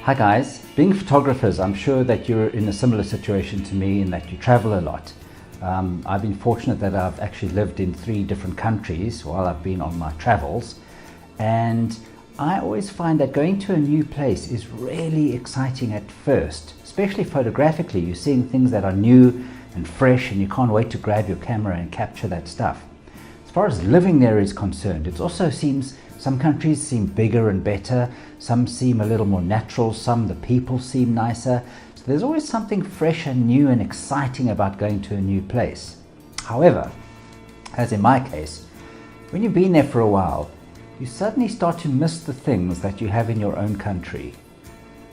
Hi guys, being photographers, I'm sure that you're in a similar situation to me in that you travel a lot. I've been fortunate that I've actually lived in 3 different countries while I've been on my travels, and I always find that going to a new place is really exciting at first, especially photographically. You're seeing things that are new and fresh and you can't wait to grab your camera and capture that stuff. As far as living there is concerned, it also seems some countries seem bigger and better, some seem a little more natural, some the people seem nicer. So there's always something fresh and new and exciting about going to a new place. However, as in my case, when you've been there for a while, you suddenly start to miss the things that you have in your own country.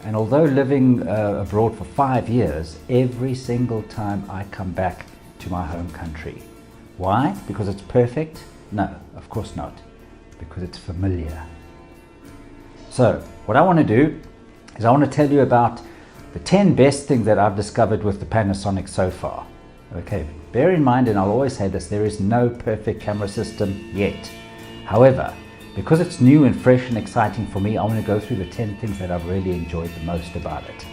And although living abroad for 5 years, every single time I come back to my home country. Why? Because it's perfect? No, of course not. Because it's familiar. So what I want to do is I want to tell you about the 10 best things that I've discovered with the Panasonic so far. Okay, bear in mind, and I'll always say this, there is no perfect camera system yet. However, because it's new and fresh and exciting for me, I want to go through the 10 things that I've really enjoyed the most about it.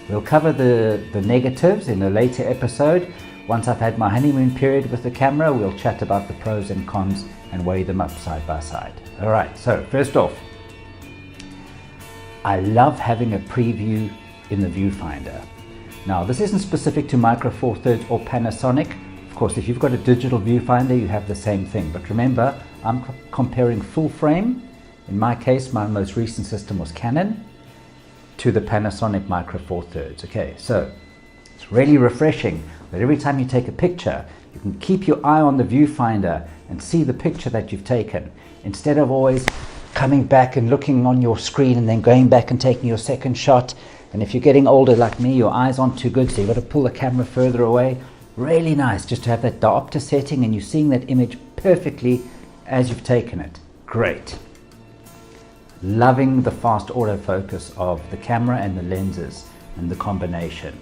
We'll cover the negatives in a later episode. Once I've had my honeymoon period with the camera, we'll chat about the pros and cons and weigh them up side by side. All right, so first off, I love having a preview in the viewfinder. Now, this isn't specific to Micro Four Thirds or Panasonic. Of course, if you've got a digital viewfinder, you have the same thing. But remember, I'm comparing full frame. In my case, my most recent system was Canon to the Panasonic Micro Four Thirds. Okay, so it's really refreshing that every time you take a picture, you can keep your eye on the viewfinder and see the picture that you've taken, instead of always coming back and looking on your screen and then going back and taking your second shot. And if you're getting older like me, your eyes aren't too good, so you've got to pull the camera further away. Really nice just to have that diopter setting and you're seeing that image perfectly as you've taken it. Great. Loving the fast autofocus of the camera and the lenses and the combination.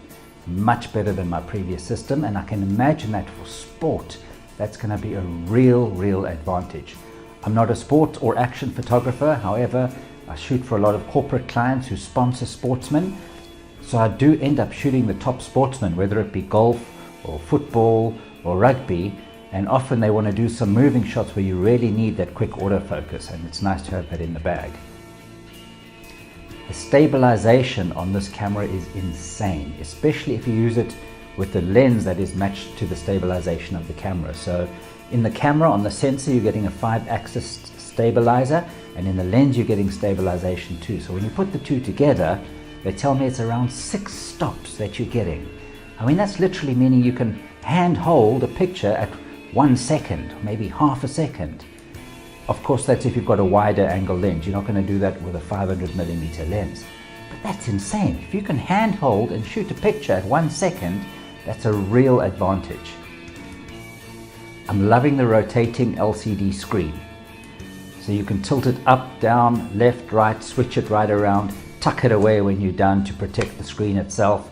Much better than my previous system, and I can imagine that for sport, that's going to be a real advantage. I'm not a sport or action photographer, however, I shoot for a lot of corporate clients who sponsor sportsmen, so I do end up shooting the top sportsmen, whether it be golf or football or rugby, and often they want to do some moving shots where you really need that quick autofocus, and it's nice to have that in the bag. The stabilization on this camera is insane, especially if you use it with the lens that is matched to the stabilization of the camera. So in the camera, on the sensor, you're getting a 5-axis stabilizer, and in the lens you're getting stabilization too. So when you put the two together, they tell me it's around 6 stops that you're getting. I mean, that's literally meaning you can hand hold a picture at 1 second, maybe half a second. Of course, that's if you've got a wider angle lens. You're not going to do that with a 500mm lens. But that's insane. If you can handhold and shoot a picture at 1 second, that's a real advantage. I'm loving the rotating LCD screen. So you can tilt it up, down, left, right, switch it right around, tuck it away when you're done to protect the screen itself.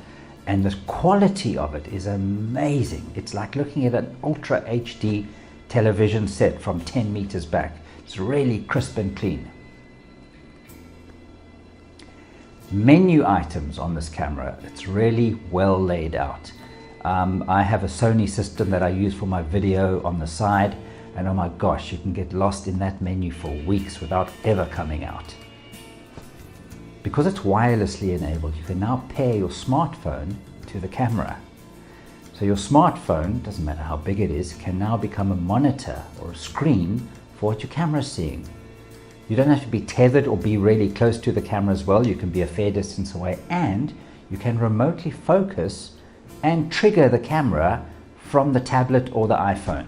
And the quality of it is amazing. It's like looking at an Ultra HD television set from 10 meters back. It's really crisp and clean. Menu items on this camera, it's really well laid out. I have a Sony system that I use for my video on the side, and oh my gosh, you can get lost in that menu for weeks without ever coming out. Because it's wirelessly enabled, you can now pair your smartphone to the camera. So your smartphone, doesn't matter how big it is, can now become a monitor or a screen for what your camera is seeing. You don't have to be tethered or be really close to the camera as well. You can be a fair distance away, and you can remotely focus and trigger the camera from the tablet or the iPhone.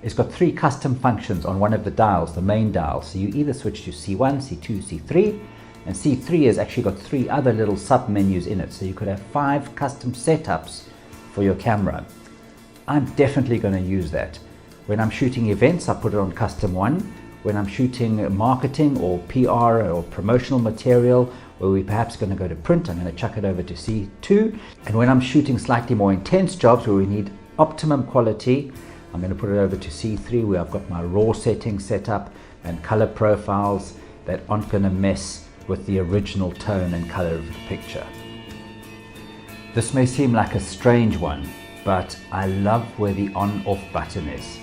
It's got 3 custom functions on one of the dials, the main dial. So you either switch to C1, C2, C3, and C3 has actually got 3 other little sub menus in it. So you could have 5 custom setups for your camera. I'm definitely going to use that. When I'm shooting events, I put it on custom 1. When I'm shooting marketing or PR or promotional material, where we're perhaps going to go to print, I'm going to chuck it over to C2. And when I'm shooting slightly more intense jobs where we need optimum quality, I'm going to put it over to C3, where I've got my raw settings set up and color profiles that aren't going to mess with the original tone and color of the picture. This may seem like a strange one, but I love where the on-off button is.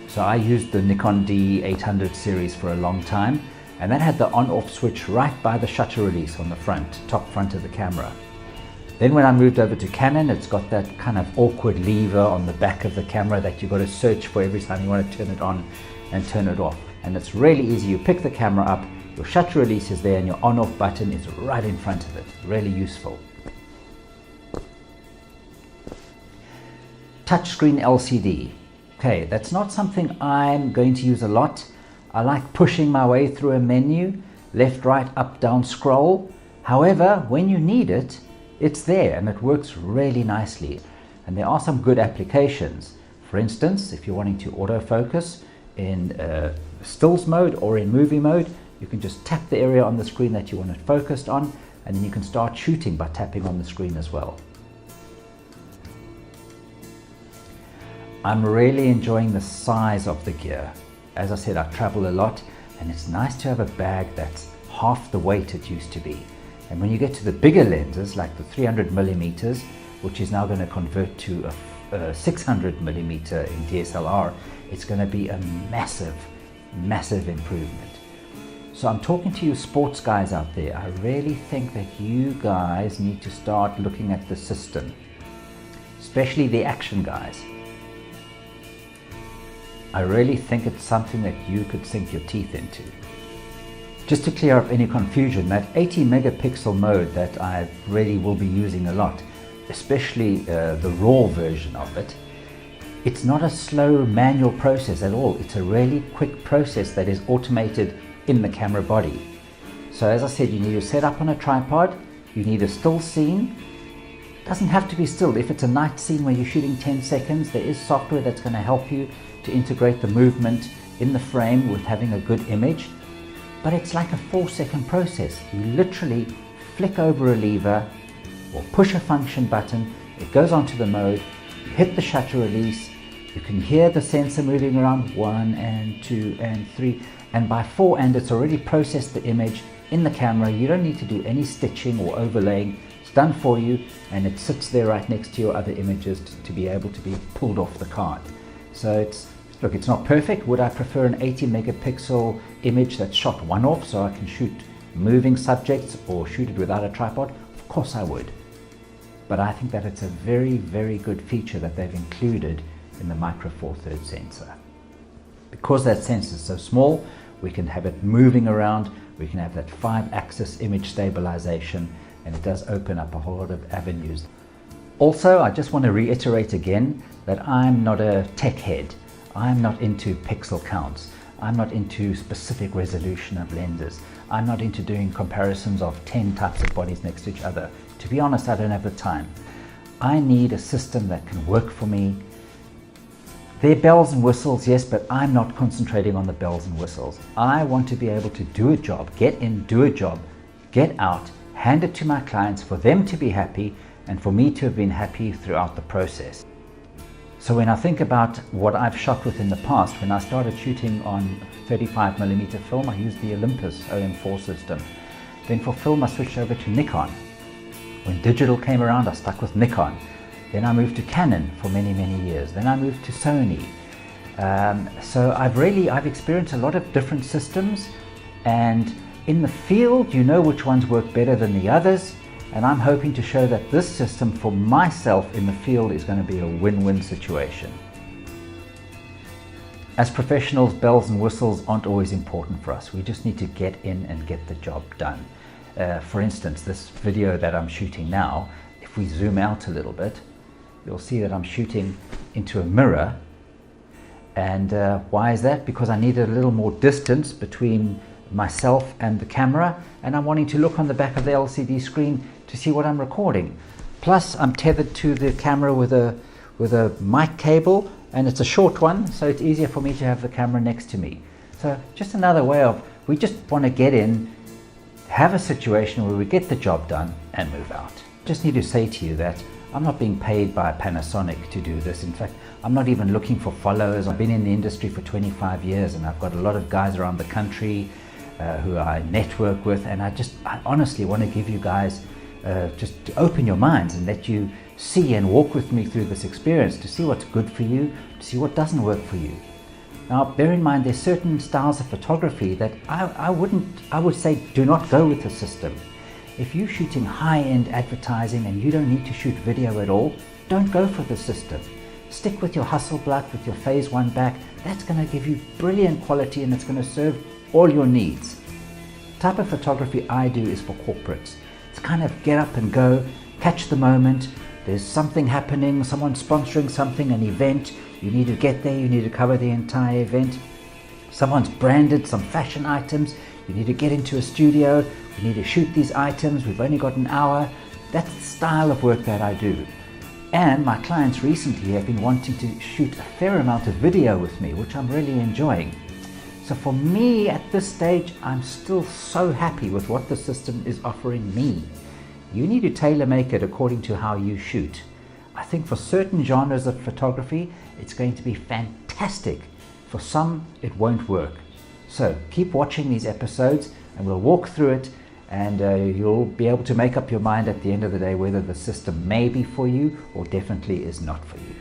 So I used the Nikon D800 series for a long time, and that had the on-off switch right by the shutter release on the front, top front of the camera. Then when I moved over to Canon, it's got that kind of awkward lever on the back of the camera that you've got to search for every time you want to turn it on and turn it off. And it's really easy. You pick the camera up, your shutter release is there, and your on-off button is right in front of it. Really useful. Touchscreen LCD. Okay, that's not something I'm going to use a lot. I like pushing my way through a menu, left, right, up, down, scroll. However, when you need it, it's there and it works really nicely. And there are some good applications. For instance, if you're wanting to autofocus in stills mode or in movie mode, you can just tap the area on the screen that you want it focused on, and then you can start shooting by tapping on the screen as well. I'm really enjoying the size of the gear. As I said, I travel a lot, and it's nice to have a bag that's half the weight it used to be. And when you get to the bigger lenses, like the 300mm, which is now going to convert to a 600mm in DSLR, it's going to be a massive, massive improvement. So I'm talking to you sports guys out there. I really think that you guys need to start looking at the system, especially the action guys. I really think it's something that you could sink your teeth into. Just to clear up any confusion, that 80 megapixel mode that I really will be using a lot, especially the raw version of it, it's not a slow manual process at all. It's a really quick process that is automated in the camera body. So as I said, you need to set up on a tripod, you need a still scene. It doesn't have to be still. If it's a night scene where you're shooting 10 seconds, there is software that's going to help you to integrate the movement in the frame with having a good image. But it's like a 4-second process. You literally flick over a lever or push a function button, it goes onto the mode, you hit the shutter release, you can hear the sensor moving around 1 and 2 and 3, and by 4 and it's already processed the image in the camera. You don't need to do any stitching or overlaying. It's done for you, and it sits there right next to your other images to be able to be pulled off the card. So look, it's not perfect. Would I prefer an 80 megapixel image that's shot one-off so I can shoot moving subjects or shoot it without a tripod? Of course I would. But I think that it's a very, very good feature that they've included in the Micro Four Thirds sensor. Because that sensor is so small, we can have it moving around, we can have that 5-axis image stabilization, and it does open up a whole lot of avenues. Also, I just want to reiterate again that I'm not a tech head. I'm not into pixel counts. I'm not into specific resolution of lenses. I'm not into doing comparisons of 10 types of bodies next to each other. To be honest, I don't have the time. I need a system that can work for me. There are bells and whistles, yes, but I'm not concentrating on the bells and whistles. I want to be able to do a job, get in, do a job, get out, hand it to my clients for them to be happy and for me to have been happy throughout the process. So when I think about what I've shot with in the past, when I started shooting on 35mm film, I used the Olympus OM4 system. Then for film, I switched over to Nikon. When digital came around, I stuck with Nikon. Then I moved to Canon for many, many years. Then I moved to Sony. So I've experienced a lot of different systems, and in the field, you know which ones work better than the others. And I'm hoping to show that this system for myself in the field is going to be a win-win situation. As professionals, bells and whistles aren't always important for us. We just need to get in and get the job done. For instance, this video that I'm shooting now, if we zoom out a little bit, you'll see that I'm shooting into a mirror. And why is that? Because I needed a little more distance between myself and the camera, and I'm wanting to look on the back of the LCD screen to see what I'm recording. Plus, I'm tethered to the camera with a mic cable, and it's a short one, so it's easier for me to have the camera next to me. So just another way of, we just want to get in, have a situation where we get the job done and move out. Just need to say to you that I'm not being paid by Panasonic to do this. In fact, I'm not even looking for followers. I've been in the industry for 25 years and I've got a lot of guys around the country. who I network with, and I honestly want to give you guys just to open your minds and let you see and walk with me through this experience to see what's good for you, to see what doesn't work for you. Now, bear in mind, there's certain styles of photography that I would say do not go with the system. If you're shooting high-end advertising and you don't need to shoot video at all, don't go for the system. Stick with your Hasselblad, with your Phase 1 back. That's going to give you brilliant quality and it's going to serve all your needs. The type of photography I do is for corporates. It's kind of get up and go, catch the moment. There's something happening, someone sponsoring something, an event. You need to get there, you need to cover the entire event. Someone's branded some fashion items. You need to get into a studio. We need to shoot these items. We've only got an hour. That's the style of work that I do. And my clients recently have been wanting to shoot a fair amount of video with me, which I'm really enjoying. So for me at this stage, I'm still so happy with what the system is offering me. You need to tailor make it according to how you shoot. I think for certain genres of photography, it's going to be fantastic. For some, it won't work. So keep watching these episodes and we'll walk through it, and you'll be able to make up your mind at the end of the day whether the system may be for you or definitely is not for you.